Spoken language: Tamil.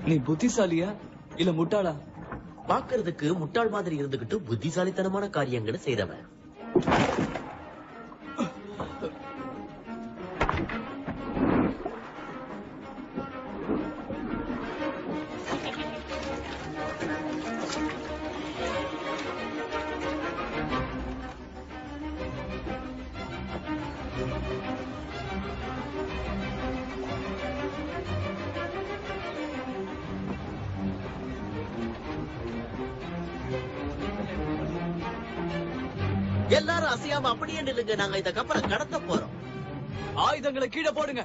நீ புத்திசாலியா இல்ல முட்டாளா? பாக்குறதுக்கு முட்டாள் மாதிரி இருந்துகிட்டு புத்திசாலித்தனமான காரியங்களை செய்றவன். எல்லாரும் அசையாம அப்படியே நில்லுங்க, நாங்க இத கப்பலை கடத்த போறோம். ஆயுதங்களை கீழே போடுங்க.